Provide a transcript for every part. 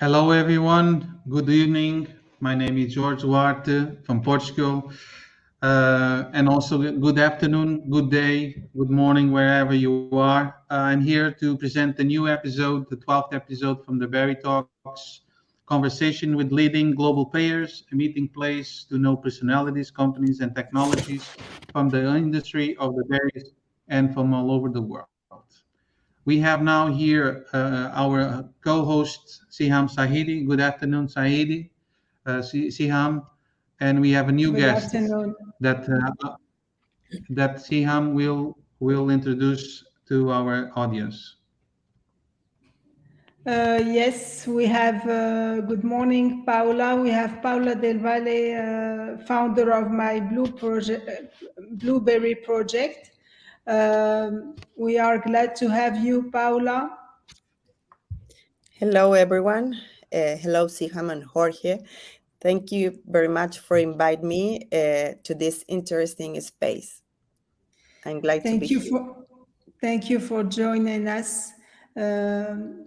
Hello, everyone. Good evening. My name is George Duarte from Portugal. And also, good afternoon, good day, good morning, wherever you are. I'm here to present the new episode, the 12th episode from the Berry Talks conversation with leading global players, a meeting place to know personalities, companies, and technologies from the industry of the berries and from all over the world. We have now here our co-host Siham Sahidi. Good afternoon, Sahidi, Siham, and we have a new Good guest afternoon. that Siham will introduce to our audience. Yes, we have, good morning, Paula. We have Paula Del Valle, founder of Myblueberry project. We are glad to have you, Paula. Hello, everyone. Hello, Siham and Jorge. Thank you very much for inviting me to this interesting space. I'm glad to be here. Thank you for joining us. Can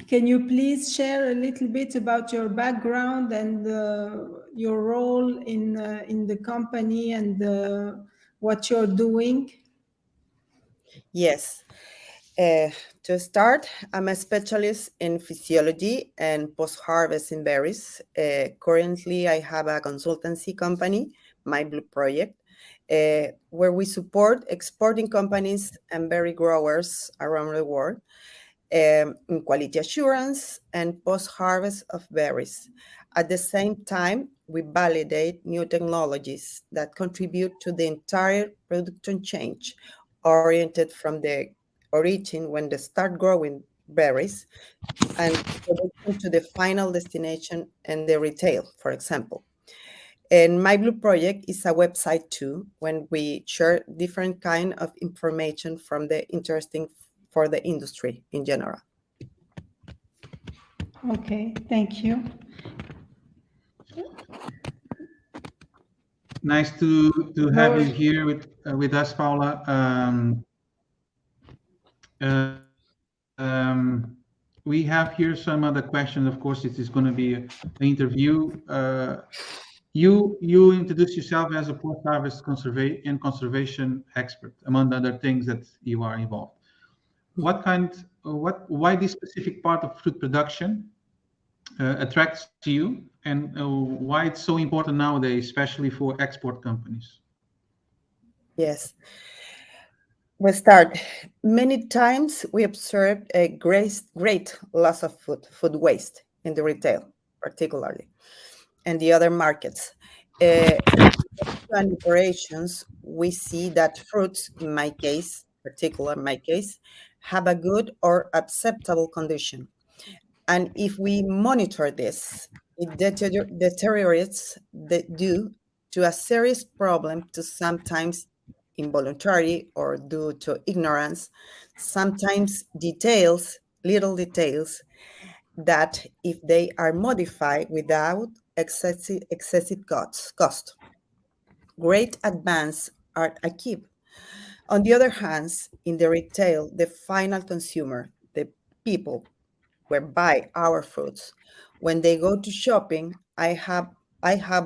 you please share a little bit about your background and your role in the company and what you're doing? Yes. To start, I'm a specialist in physiology and post-harvest in berries. Currently, I have a consultancy company, Myblueberry Project, where we support exporting companies and berry growers around the world in quality assurance and post-harvest of berries. At the same time, we validate new technologies that contribute to the entire production chain, oriented from the origin when they start growing berries and production to the final destination and the retail, for example. And My Blue Project is a website too, when we share different kind of information from the interesting for the industry in general. Okay, thank you. Nice to have you here with us, Paula. We have here some other questions. Of course, it is going to be an interview. You introduce yourself as a post-harvest conservation expert, among other things that you are involved. Why this specific part of fruit production attracts you, and why it's so important nowadays, especially for export companies? Yes. We start. Many times we observe a great loss of food waste in the retail, particularly, and the other markets. In operations, we see that fruits, in my case, have a good or acceptable condition. And if we monitor this, it deteriorates due to a serious problem to sometimes involuntary or due to ignorance, sometimes little details, that if they are modified without excessive cost, great advance are achieved. On the other hand, in the retail, the final consumer, the people who buy our fruits, when they go to shopping, I have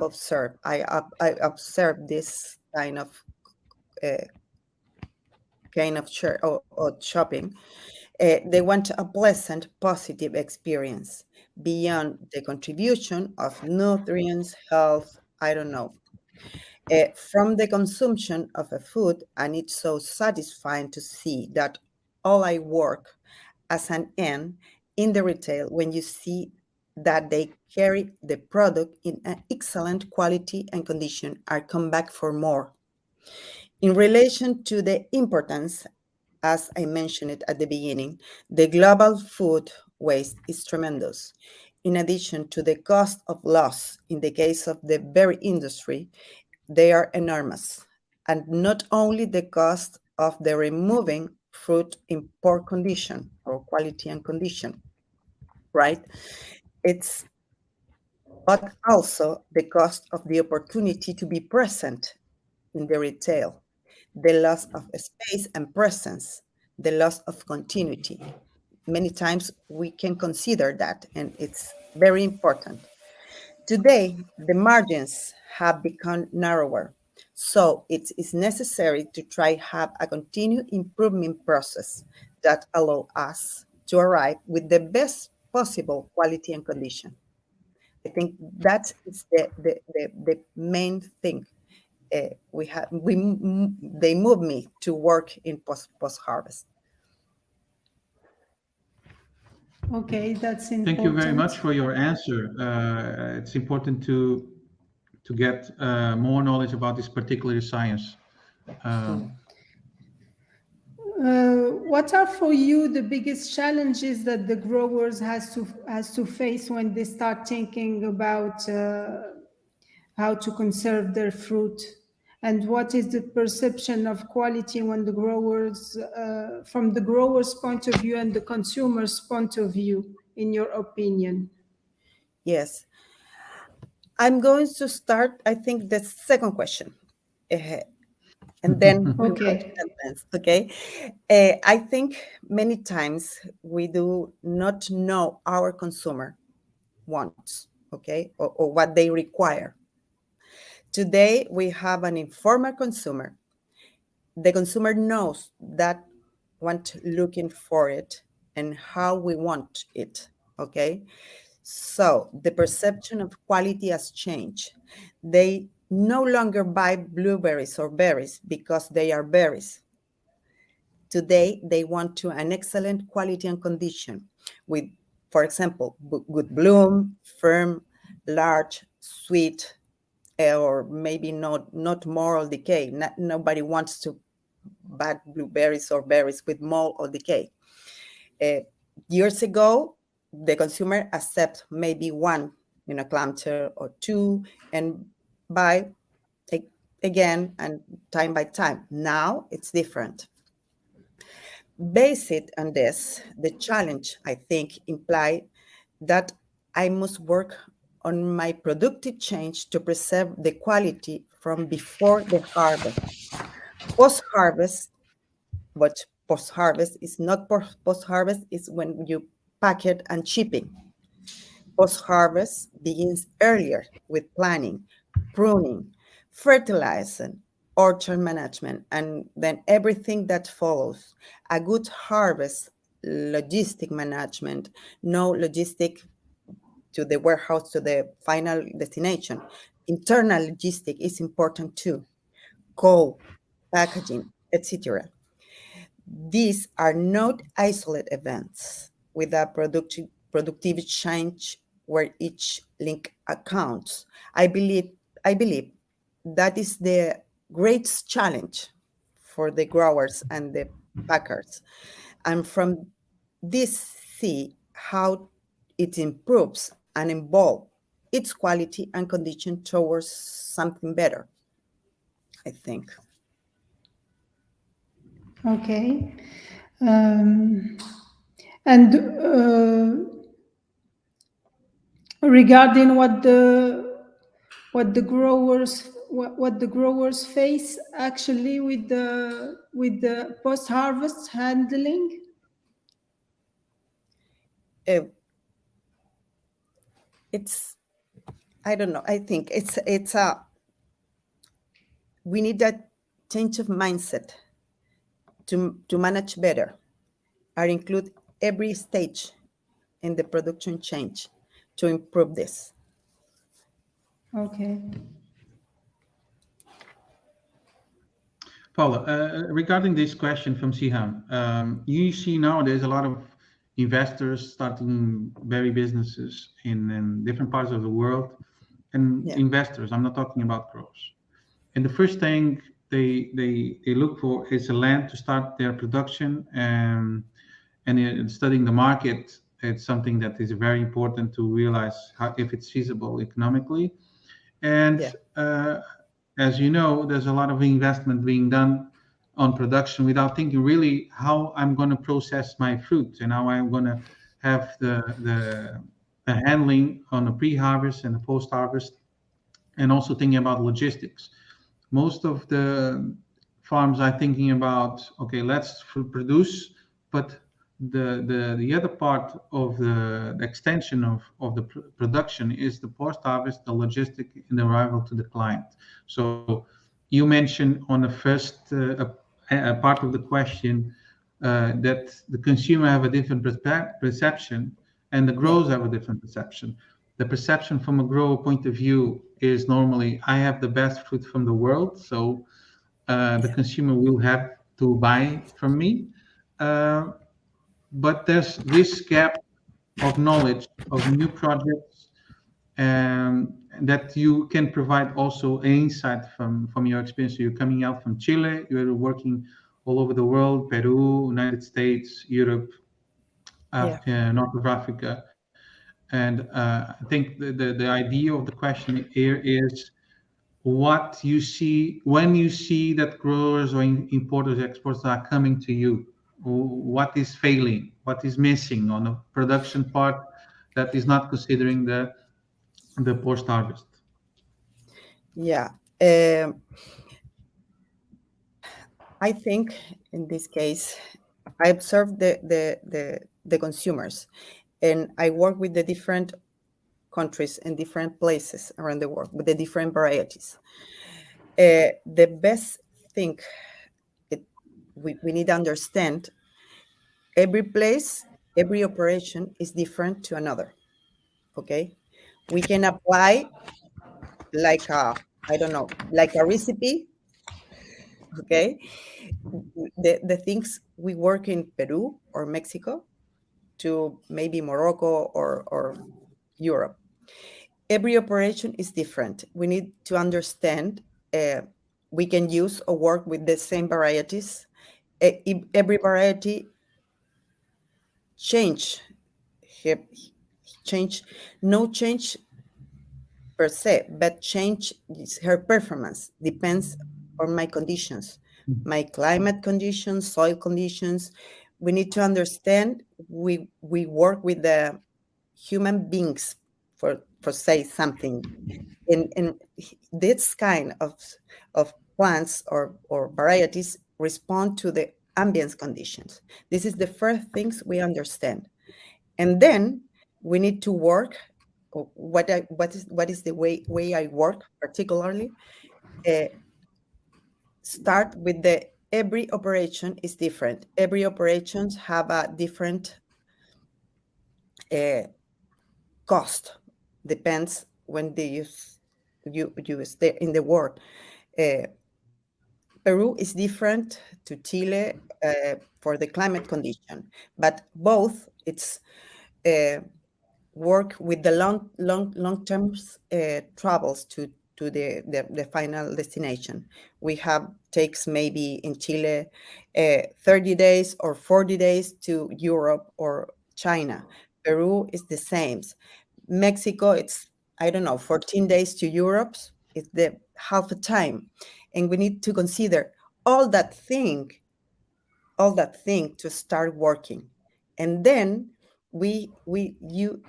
observed this uh, kind of or shopping. They want a pleasant, positive experience beyond the contribution of nutrients, health, I don't know, from the consumption of a food. And it's so satisfying to see that all I work as an end in the retail when you see that they carry the product in an excellent quality and condition are come back for more. In relation to the importance, as I mentioned it at the beginning, the global food waste is tremendous. In addition to the cost of loss in the case of the berry industry, they are enormous. And not only the cost of the removing fruit in poor condition or quality and condition, right? But also the cost of the opportunity to be present in the retail, the loss of space and presence, the loss of continuity. many times we can consider that, and it's very important. Today, the margins have become narrower, so it is necessary to try have a continued improvement process that allow us to arrive with the best possible quality and condition. I think that is the main thing. We have they move me to work in post harvest. Okay, that's Thank you very important. much for your answer. It's important to get more knowledge about this particular science. Um, What are for you the biggest challenges that the growers has to face when they start thinking about how to conserve their fruit? And what is the perception of quality when the growers, from the growers' point of view and the consumer's point of view, in your opinion? Yes, I'm going to start. I think the second question. And then we will Okay. advance. Okay. I think many times we do not know our consumer wants, okay, or what they require. Today we have an informal consumer. The consumer knows that want looking for it and how we want it. Okay. So the perception of quality has changed. They no longer buy blueberries or berries because they are berries. Today, they want to an excellent quality and condition with, for example, good bloom, firm, large, sweet, or maybe not moral decay. Nobody wants to buy blueberries or berries with mold or decay. Uh, Years ago, the consumer accept maybe one in a cluster or two and buy again and time by time. Now it's different. Based on this, the challenge, I think, imply that I must work on my productive change to preserve the quality from before the harvest. Post-harvest, but post-harvest is not post-harvest, is when you pack it and shipping. Post-harvest begins earlier with planning, pruning, fertilizing, orchard management, and then everything that follows. A good harvest, logistic management, no logistic to the warehouse to the final destination. Internal logistic is important too. Cold, packaging, etc. These are not isolated events with a productivity change where each link accounts. I believe that is the greatest challenge for the growers and the packers. And from this, see how it improves and evolve its quality and condition towards something better, I think. Okay. And regarding what the growers face actually with the post harvest handling. Uh, it's I don't know. I think it's a we need that change of mindset to manage better or include every stage in the production change to improve this. Okay. Paula, regarding this question from Siham, you see nowadays a lot of investors starting berry businesses in different parts of the world, and Yeah. investors, I'm not talking about growers. And the first thing they look for is a land to start their production, and studying the market. It's something that is very important to realize how, if it's feasible economically. And Yeah. as you know, there's a lot of investment being done on production without thinking really how I'm going to process my fruit and how I'm going to have the handling on the pre-harvest and the post-harvest, and also thinking about logistics. Most of the farms are thinking about, okay, let's produce, but the other part of the extension of the production is the post-harvest, the logistic and the arrival to the client. So you mentioned on the first part of the question that the consumer have a different perception and the Yeah. growers have a different perception. The perception from a grower point of view is normally I have the best fruit from the world, so the Yeah. consumer will have to buy from me. Uh, but there's this gap of knowledge of new projects that you can provide also an insight from your experience. So you're coming out from Chile, you're working all over the world, Peru, United States, Europe, Yeah. Africa, North of Africa. And I think the idea of the question here is what you see when you see that growers or importers, exporters are coming to you. What is failing? What is missing on the production part that is not considering the post harvest? Yeah. I think in this case, I observe the consumers, and I work with the different countries and different places around the world with the different varieties. The best thing it, we need to understand, every place, every operation is different to another. Okay, we can apply like a, I don't know, like a recipe. Okay, the things we work in Peru or Mexico to maybe Morocco or Europe. Every operation is different. We need to understand we can use or work with the same varieties. Every variety change, change, no change per se, but change her performance depends on my conditions, my climate conditions, soil conditions. We need to understand we work with the human beings for say something, and this kind of plants or varieties respond to the ambient conditions. This is the first things we understand, and then we need to work. What is the way I work particularly? Uh, Start with the every operation is different. Every operations have a different uh, cost. Depends when they use in the world. Uh, Peru is different to Chile for the climate condition, but both it's uh, work with the long term travels to the final destination. We have takes maybe in Chile 30 days or 40 days to Europe or China. Peru is the same. Mexico, it's, I don't know, 14 days to Europe. It's the half a time. And we need to consider all that thing, all that thing to start working. And then you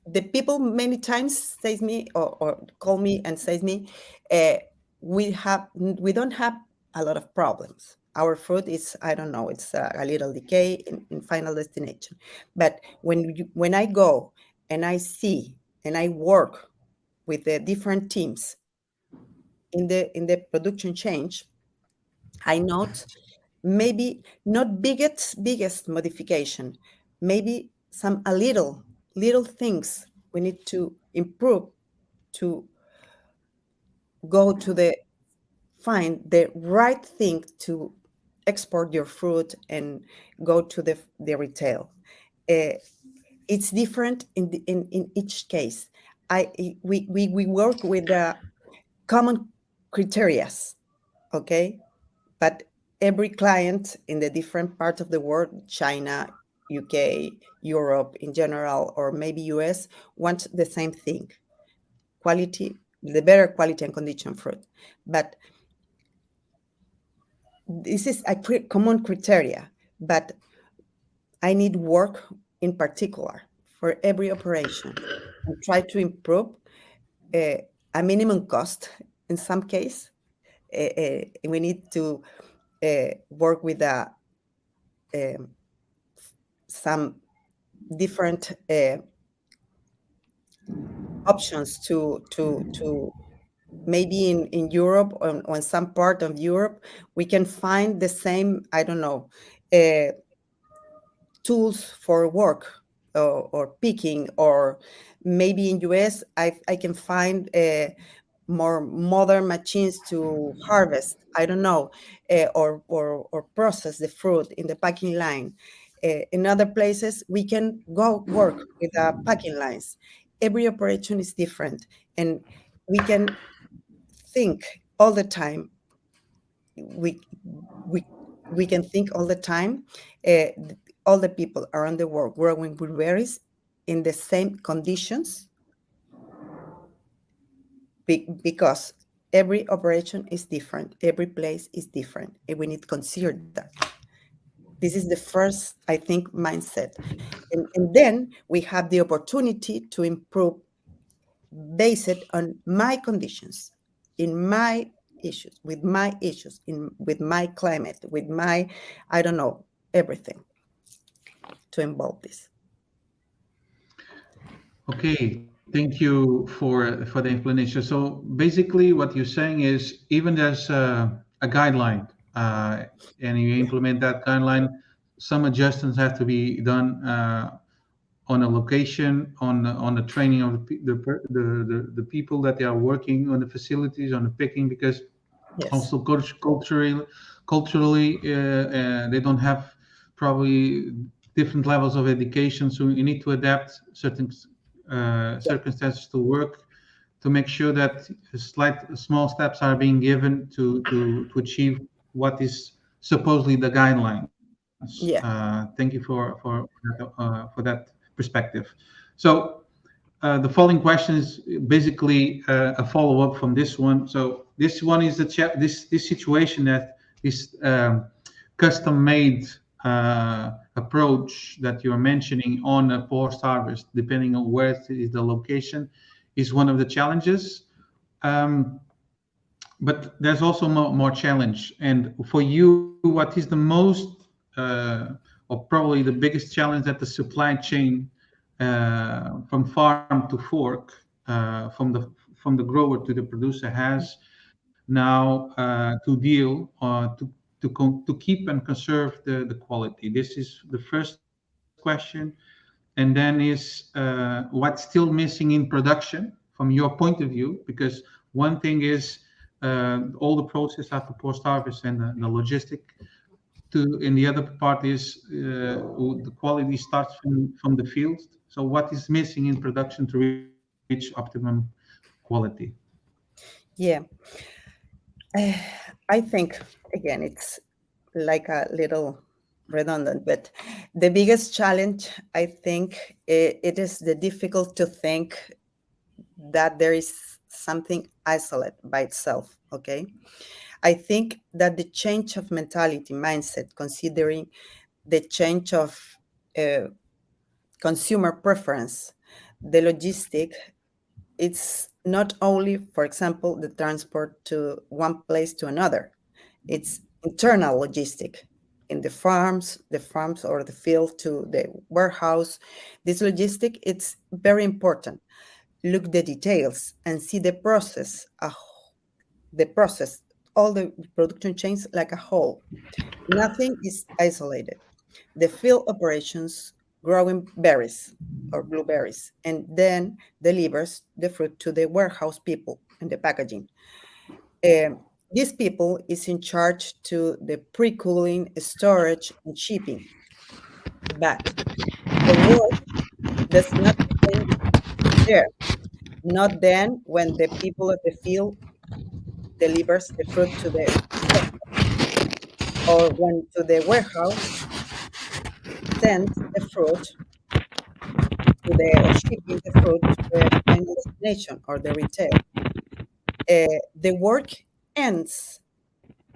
the people many times says me or call me and says me, we don't have a lot of problems. Our fruit is, I don't know, it's a little decay in final destination. But when I go and I see and I work with the different teams in the production change, I note maybe not biggest modification, maybe some a little things we need to improve to go to the find the right thing to export your fruit and go to the retail. It's different in each case. We work with the common criterias, okay? But every client in the different parts of the world, China, UK, Europe in general, or maybe US, wants the same thing, quality, the better quality and condition fruit. But this is a common criteria, but I need work in particular for every operation and try to improve a minimum cost in some case. We need to work with a some different options to maybe in Europe or in some part of Europe, we can find the same, I don't know, tools for work or picking, or maybe in US, I can find more modern machines to harvest, I don't know, or process the fruit in the packing line. In other places, we can go work with packing lines. Every operation is different, and we can think all the time. We we we can think all the time. Uh, all the people around the world growing blueberries in the same conditions, because every operation is different, every place is different, and we need to consider that. This is the first, I think, mindset. And then we have the opportunity to improve based on my conditions, in my issues, with my climate, with my, I don't know, everything to involve this. Okay, thank you for the explanation. So basically, what you're saying is, even there's a guideline, and you Yeah. implement that guideline, some adjustments have to be done on a location, on the training of the people that they are working on the facilities, on the picking, because Yes. also culturally they don't have probably different levels of education, so you need to adapt certain Yeah. circumstances to work, to make sure that small steps are being given to achieve what is supposedly the guidelines. Yeah. Thank you for that perspective. So the following question is basically a follow-up from this one. So this one is this situation that this custom-made approach that you're mentioning on a post-harvest, depending on where is the location, is one of the challenges. Um, but there's also more challenge. And for you, what is the most or probably the biggest challenge that the supply chain from farm to fork, from the grower to the producer has now to deal to keep and conserve the quality? This is the first question. And then is what's still missing in production from your point of view? Because one thing is all the process after post harvest and the logistic and the other part is the quality starts from the field. So what is missing in production to reach optimum quality? Yeah. Uh, I think, again, it's like a little redundant, but the biggest challenge, I think, it is the difficult to think that there is something isolate by itself. Okay. I think that the change of mentality, mindset, considering the change of uh, consumer preference, the logistic, it's not only, for example, the transport to one place to another. It's internal logistic in the farms or the field to the warehouse. This logistic, it's very important. Look the details and see the process, the process, all the production chains like a whole. Nothing is isolated. The field operations growing berries or blueberries and then delivers the fruit to the warehouse people and the packaging. Um, these people is in charge to the pre-cooling, storage, and shipping. But the work does not end there. Not then when the people of the field delivers the fruit to the or when to the warehouse sends the fruit to the or shipping the fruit to the final destination or the retail. The work ends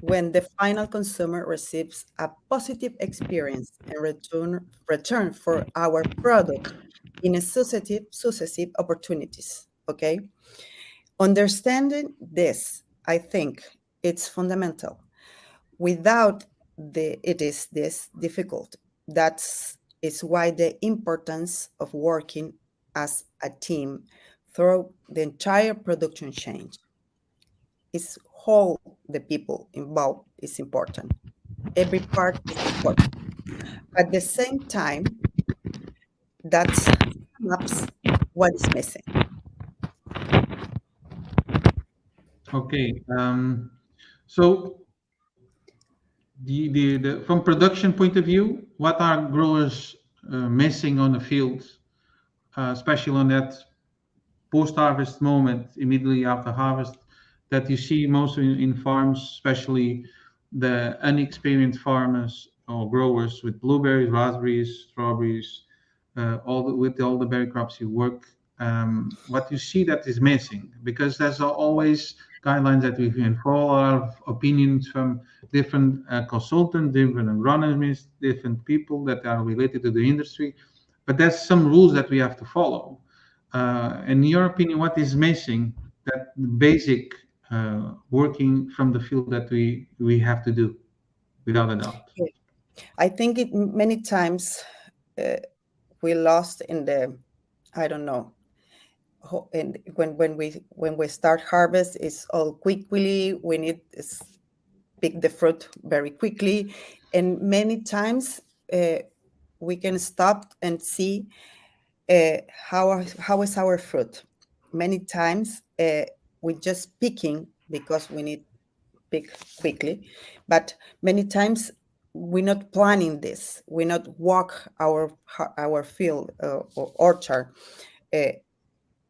when the final consumer receives a positive experience and return for our product in a successive opportunities. Okay, understanding this, I think it's fundamental. Without it is this difficult. That's is why the importance of working as a team through the entire production chain is all the people involved is important. Every part is important. At the same time, that's maps what is missing. Okay. So from production point of view, what are growers missing on the fields, especially on that post-harvest moment immediately after harvest that you see most in farms, especially the inexperienced farmers or growers with blueberries, raspberries, strawberries, with all the berry crops you work. What you see that is missing, because there's always guidelines that we can follow, a lot of opinions from different consultants, different agronomists, different people that are related to the industry, but there's some rules that we have to follow. In your opinion, what is missing that basic working from the field that we have to do, without a doubt? I think it many times we lost in the, I don't know, and when we start harvest, it's all quickly. We need to pick the fruit very quickly, and many times we can stop and see how is our fruit. Many times we just picking because we need pick quickly, but many times we're not planning this. We not walk our field or orchard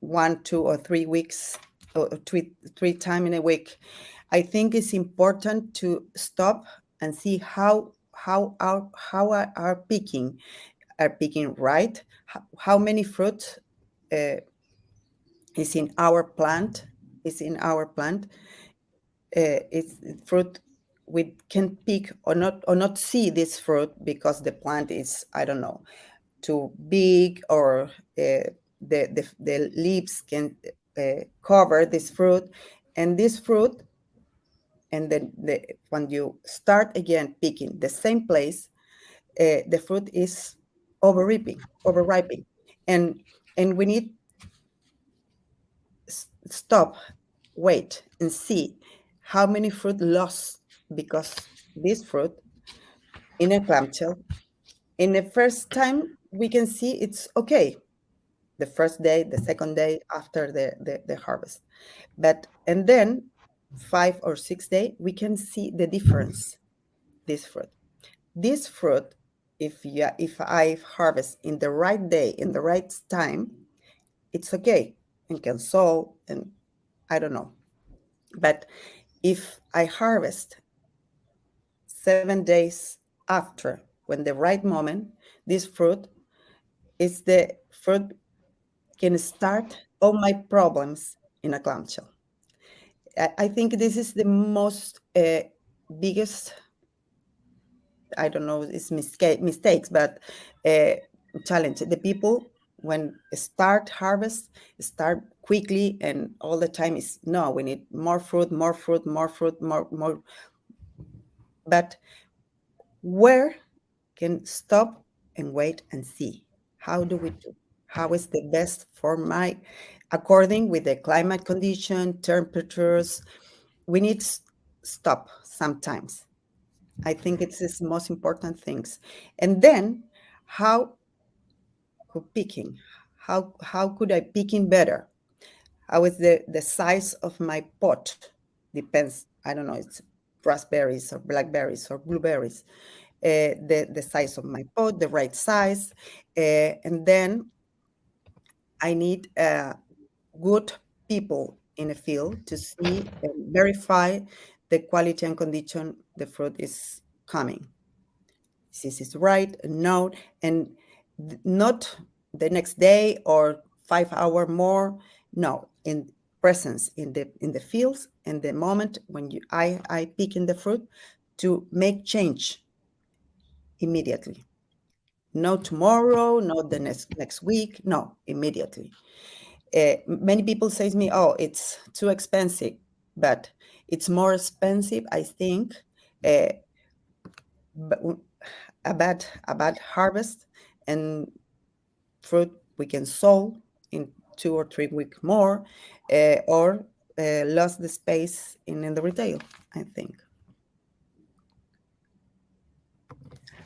1, 2, or 3 weeks, or three time in a week. I think it's important to stop and see how our picking are picking right. How many fruit is in our plant? It's fruit we can pick or not see this fruit because the plant is, I don't know, too big, or the leaves can cover this fruit, and this fruit, and then when you start again picking the same place, the fruit is overripening, and we need stop, wait, and see how many fruit lost because this fruit in a clamshell. In the first time, we can see it's okay. The first day, the second day after the harvest, and then 5 or 6 days, we can see the difference. This fruit, if I harvest in the right day, in the right time, it's okay and can sold, and I don't know. But if I harvest 7 days after, when the right moment, this fruit is the fruit can start all my problems in a clamshell. I think this is the most biggest, I don't know, it's mistakes, but challenge. The people when start harvest start quickly, and all the time is no, we need more fruit, more fruit, more fruit, more. But where can stop and wait and see how do we do? How is the best for my, according with the climate condition, temperatures? We need stop sometimes. I think it's the most important things. And then how could picking? How could I picking better? How is the size of my pot? Depends. I don't know. It's raspberries or blackberries or blueberries. The size of my pot, the right size, and then I need good people in the field to see and verify the quality and condition the fruit is coming. This is right, no, and not the next day or 5 hour more. No, in presence in the fields, and the moment when I pick in the fruit to make change immediately. No tomorrow, not the next week. No, immediately. Many people say to me, "Oh, it's too expensive," but it's more expensive, I think, but a bad harvest, and fruit we can sold in 2 or 3 weeks more, or lost the space in the retail, I think.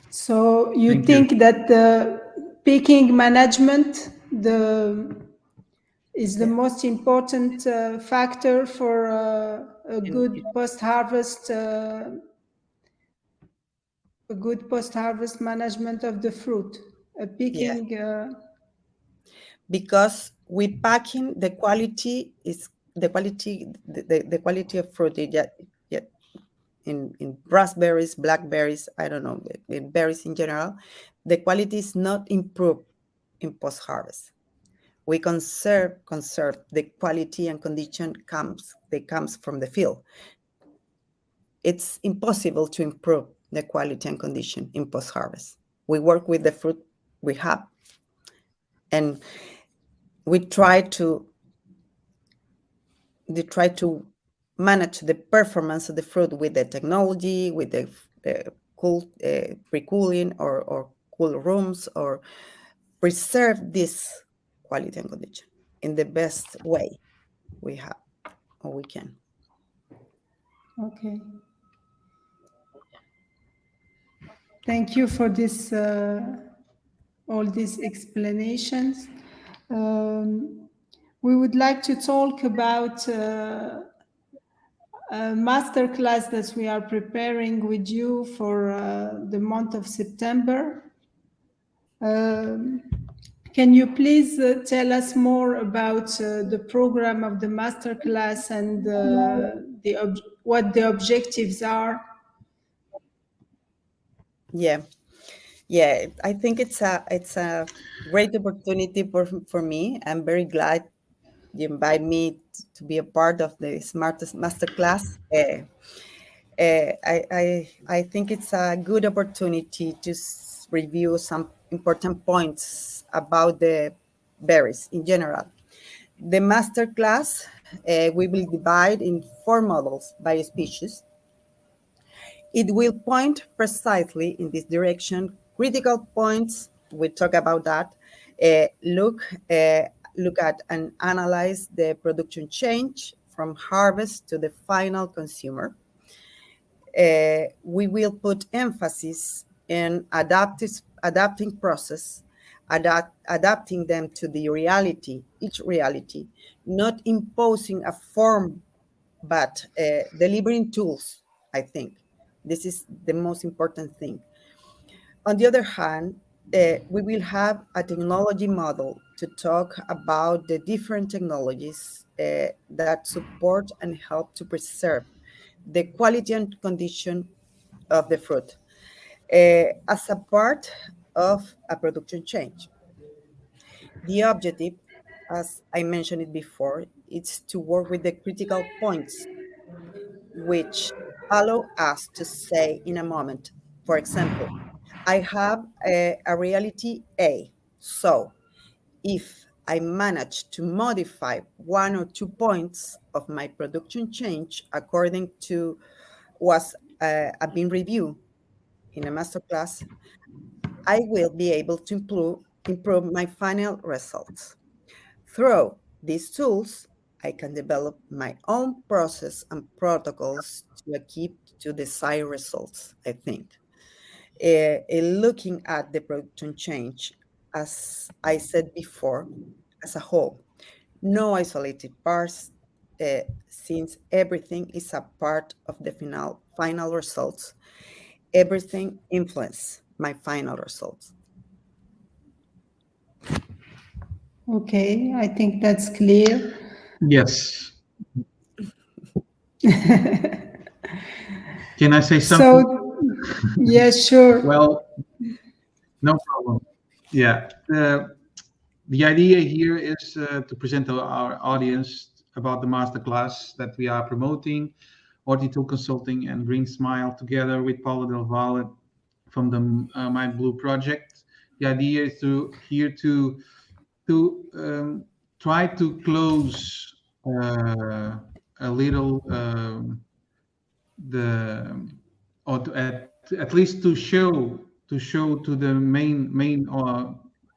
So you Thank you. think that the picking management is the Yeah. most important factor for a And good post-harvest management of the fruit. yeah, Picking. because we packing the quality is the quality of fruit. Yeah, in raspberries, blackberries, I don't know, in berries in general, the quality is not improved in post harvest. We conserve the quality and condition comes from the field. It's impossible to improve the quality and condition in post harvest. We work with the fruit we have, and we try to manage the performance of the fruit with the technology, with the cool pre-cooling or cool rooms, or preserve this quality and condition in the best way we have or we can. Okay. Thank you for this, all these explanations. We would like to talk about a master class that we are preparing with you for the month of September. Can you please tell us more about the program of the master class and what the objectives are? Yeah, I think it's a great opportunity for me. I'm very glad you invite me to be a part of the smartest masterclass. I think it's a good opportunity to review some important points about the berries in general. The masterclass, we will divide in 4 models by species. It will point precisely in this direction. Critical points, we talk about that. Look at and analyze the production change from harvest to the final consumer. We will put emphasis in adapting process, adapting them to the reality, each reality, not imposing a form, but delivering tools, I think. This is the most important thing. On the other hand, we will have a technology model to talk about the different technologies that support and help to preserve the quality and condition of the fruit as a part of a production change. The objective, as I mentioned it before, is to work with the critical points which allow us to say in a moment, for example, I have a reality A. So if I manage to modify 1 or 2 points of my production change according to what's been reviewed in a masterclass, I will be able to improve my final results. Through these tools, I can develop my own process and protocols to achieve to desired results, I think. Looking at the production change, as I said before, as a whole, no isolated parts, since everything is a part of the final results. Everything influence my final results. Okay, I think that's clear. Yes. Can I say something? So, yes, sure. Well, no problem. Yeah. The idea here is to present to our audience about the masterclass that we are promoting, Horticulture Consulting and Green Smile, together with Paula Del Valle from the My Blue project. The idea is to try to close a little the or to add at least to show to the main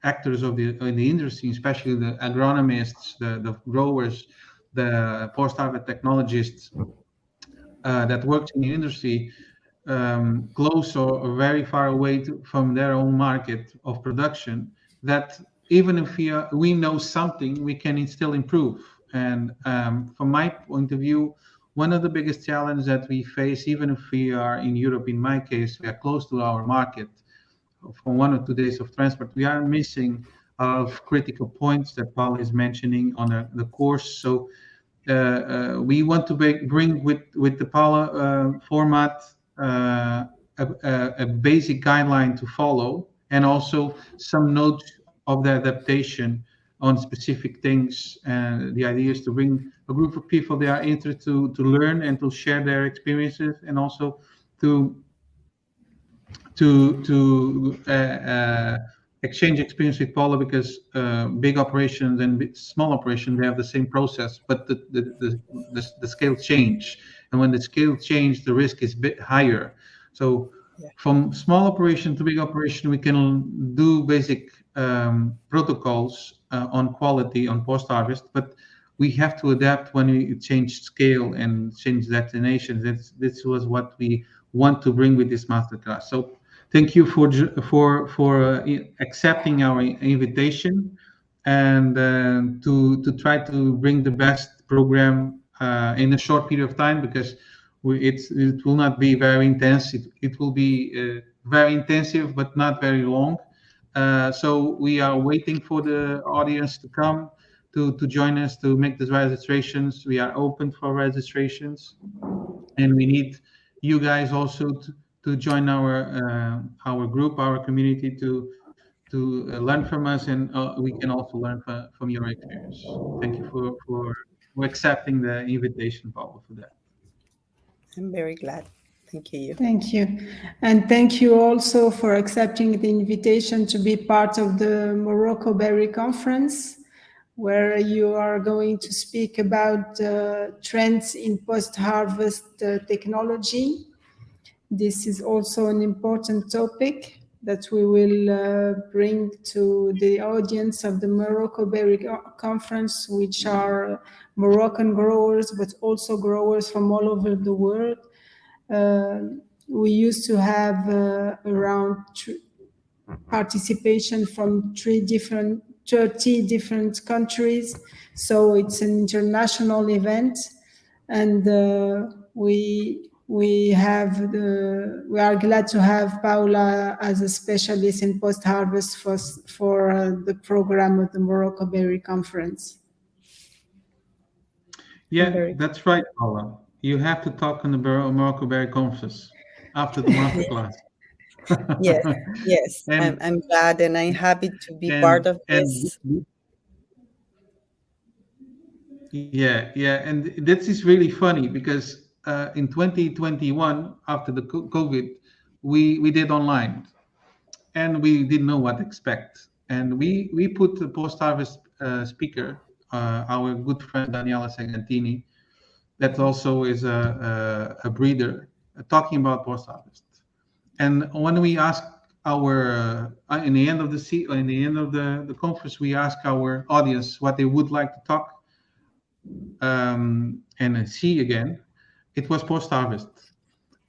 actors of the industry, especially the agronomists, the growers, the post-harvest technologists that works in the industry, close or very far away from their own market of production, that even if we know something, we can still improve. And from my point of view, one of the biggest challenges that we face, even if we are in Europe, in my case, we are close to our market for 1 or 2 days of transport, we are missing of critical points that Paula is mentioning on the course. So we want to bring with the Paula format a basic guideline to follow, and also some notes of the adaptation on specific things. And the idea is to bring a group of people that are interested to learn and to share their experiences, and also to exchange experience with Paula, because big operations and small operations, they have the same process, but the scale change, and when the scale change, the risk is a bit higher. So from small operation to big operation, we can do basic protocols on quality on post harvest, but we have to adapt when we change scale and change destinations. This was what we want to bring with this masterclass. So thank you for accepting our invitation, and to try to bring the best program in a short period of time, because it will not be very intense. It will be very intensive, but not very long. So we are waiting for the audience to come to join us to make these registrations. We are open for registrations, and we need you guys also to join our group, our community, to learn from us, and we can also learn from your experience. Thank you for accepting the invitation, Paula, for that. I'm very glad. Thank you. Thank you. And thank you also for accepting the invitation to be part of the Myblueberry conference, where you are going to speak about trends in post-harvest technology. This is also an important topic that we will bring to the audience of the Myblueberry conference, which are Moroccan growers, but also growers from all over the world. We used to have around participation from 30 different countries, so it's an international event, and we are glad to have Paula as a specialist in post-harvest for the program of the Myblueberry conference. Yeah, that's right, Paula. You have to talk on the Myblueberry conference after the masterclass. Yes. I'm glad, and I'm happy to be part of this. And this is really funny, because in 2021, after the COVID, we did online, and we didn't know what to expect. And we put the post-harvest speaker, our good friend Daniela Segantini, that also is a breeder, talking about post-harvest. And when we ask in the end of the conference, we ask our audience what they would like to talk and see again. It was post-harvest,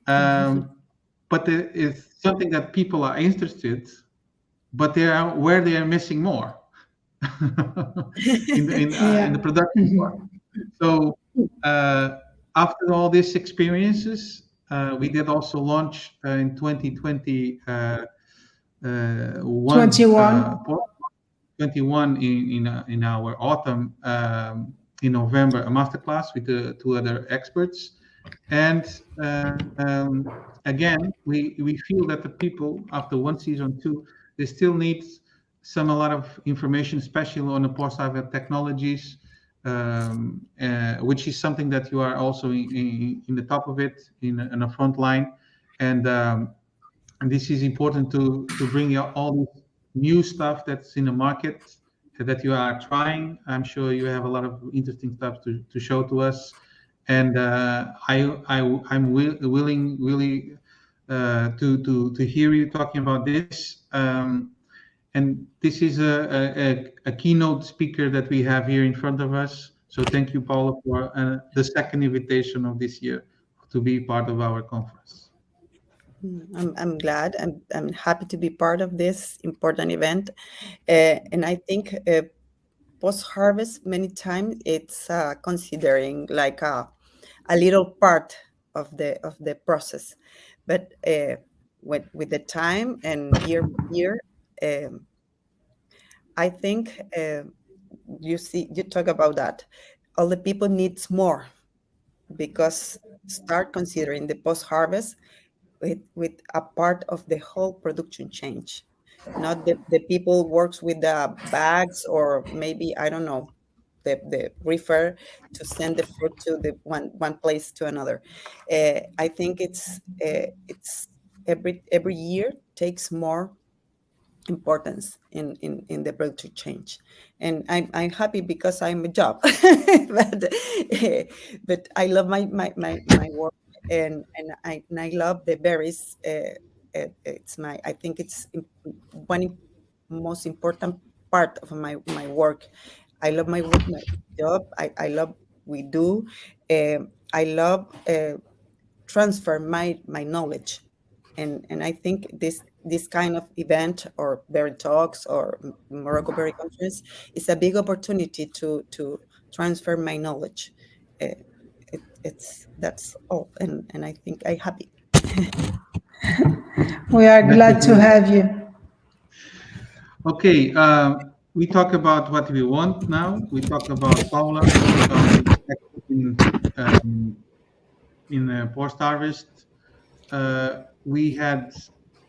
but it's something that people are interested, but they are missing more in the production part. So after all these experiences, we did also launch in 2020 21 in our autumn, in November, a masterclass with the 2 other experts. And again, we feel that the people, after 1 season 2, they still need a lot of information, especially on the post-harvest technologies, which is something that you are also in the top of it, in the front line. And this is important to bring out all this new stuff that's in the market that you are trying. I'm sure you have a lot of interesting stuff to show to us. And I'm willing, really to hear you talking about this. And this is a keynote speaker that we have here in front of us. So thank you, Paula, for the second invitation of this year to be part of our conference. I'm glad. I'm happy to be part of this important event. And I think post-harvest, many times it's considering like a little part of the process. But with the time and year by year, um, I think you talk about that. All the people needs more because start considering the post-harvest with a part of the whole production change, not the people works with the bags or maybe I don't know the reefer to send the fruit to the one place to another. I think it's every year takes more importance in the product change, and I'm happy because I'm a job, but I love my work, and I love the berries. It's my I think it's most important part of my work. I love my job. I love we do. I love transfer my knowledge, and I think this kind of event or berry talks or Morocco Berry Conference is a big opportunity to transfer my knowledge. Uh, it's that's all, and I think I'm happy. We are That is glad to good. have you. Okay, we talk about what we want now. We talk about Paula um, in post-harvest. We had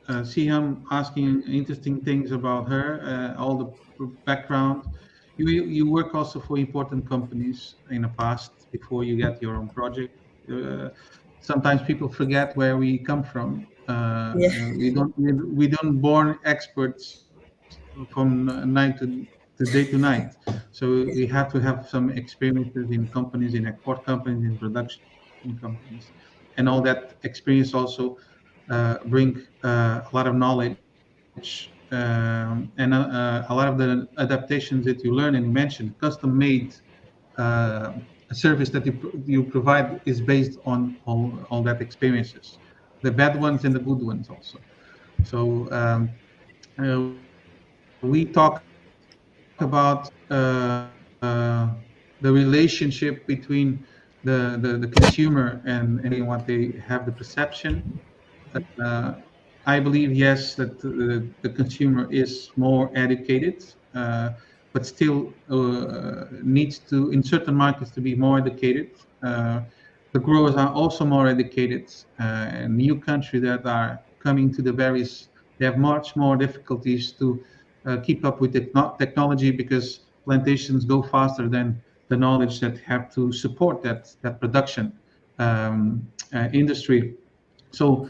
Siham asking interesting things about her, all the background. You work also for important companies in the past before you get your own project. Uh, Sometimes people forget where we come from. Yeah. We don't born experts from night to day to night. So we have to have some experiences in companies, in export companies, in production companies, and all that experience also bring a lot of knowledge and a lot of the adaptations that you learn. And you mentioned custom-made a service that you provide is based on all that experiences, the bad ones and the good ones also. So we talk about the relationship between the consumer and what they have the perception. Uh, I believe, yes, that the consumer is more educated, but still needs to, in certain markets, to be more educated. The growers are also more educated. New countries that are coming to the berries, they have much more difficulties to keep up with technology because plantations go faster than the knowledge that have to support that production industry. So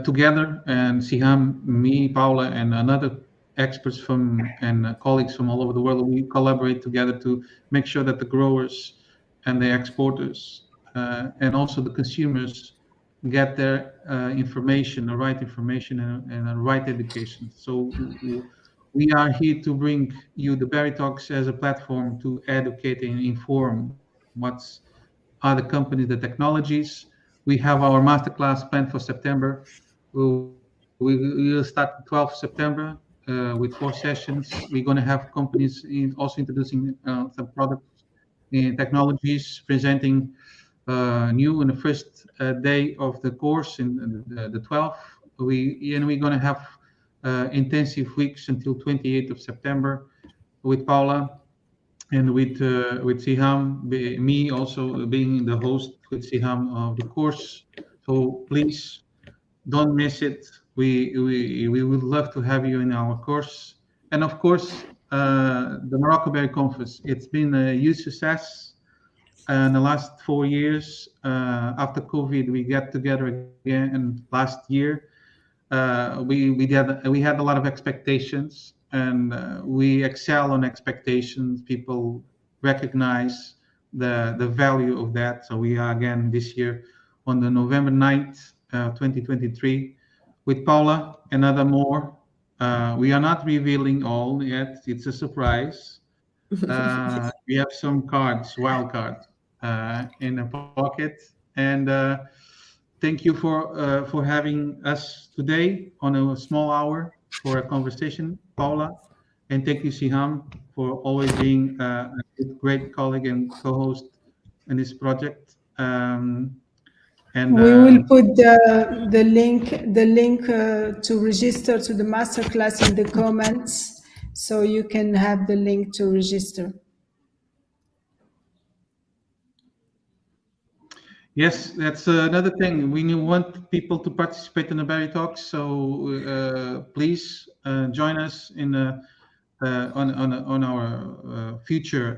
together, and Siham, me, Paula, and another experts from and colleagues from all over the world, we collaborate together to make sure that the growers and the exporters and also the consumers get their information, the right information and the right education. So we are here to bring you the Berry Talks as a platform to educate and inform what's are the companies, the technologies. We have our masterclass planned for September. We will start 12th September with 4 sessions. We're going to have companies also introducing some products and technologies, presenting new in the first day of the course in the 12th. We're going to have intensive weeks until 28th of September with Paula and with Siham, me also being the host with Siham of the course. So please don't miss it. We would love to have you in our course. And of course, the Morocco Berry Conference. It's been a huge success. In the last 4 years, after COVID, we got together again last year. We had a lot of expectations, and we excel on expectations. People recognize the value of that. So we are again this year on the November 9th, 2023. with Paula, another more. We are not revealing all yet. It's a surprise. We have some cards, wild cards, in a pocket. And thank you for having us today on a small hour for a conversation, Paula. And thank you, Siham, for always being a great colleague and co-host in this project. And We will put the link to register to the masterclass in the comments, so you can have the link to register. yes, that's another thing. We want people to participate in the Berry Talks, so please join us in on our future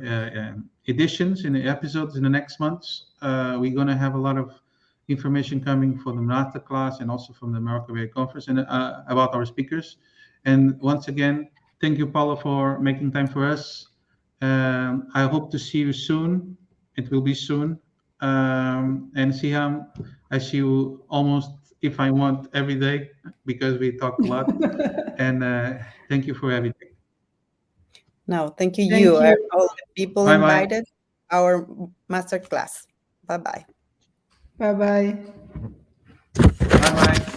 editions in the episodes in the next months. We're going to have a lot of information coming for the masterclass and also from the Myblueberry conference and about our speakers. And once again, thank you, Paula, for making time for us. I hope to see you soon. It will be soon. And Siham, I see you almost, if I want, every day because we talk a lot. And thank you for everything. No, thank you, Thank and you. all the people Bye-bye. invited our master class. Bye-bye. Bye-bye. Bye bye.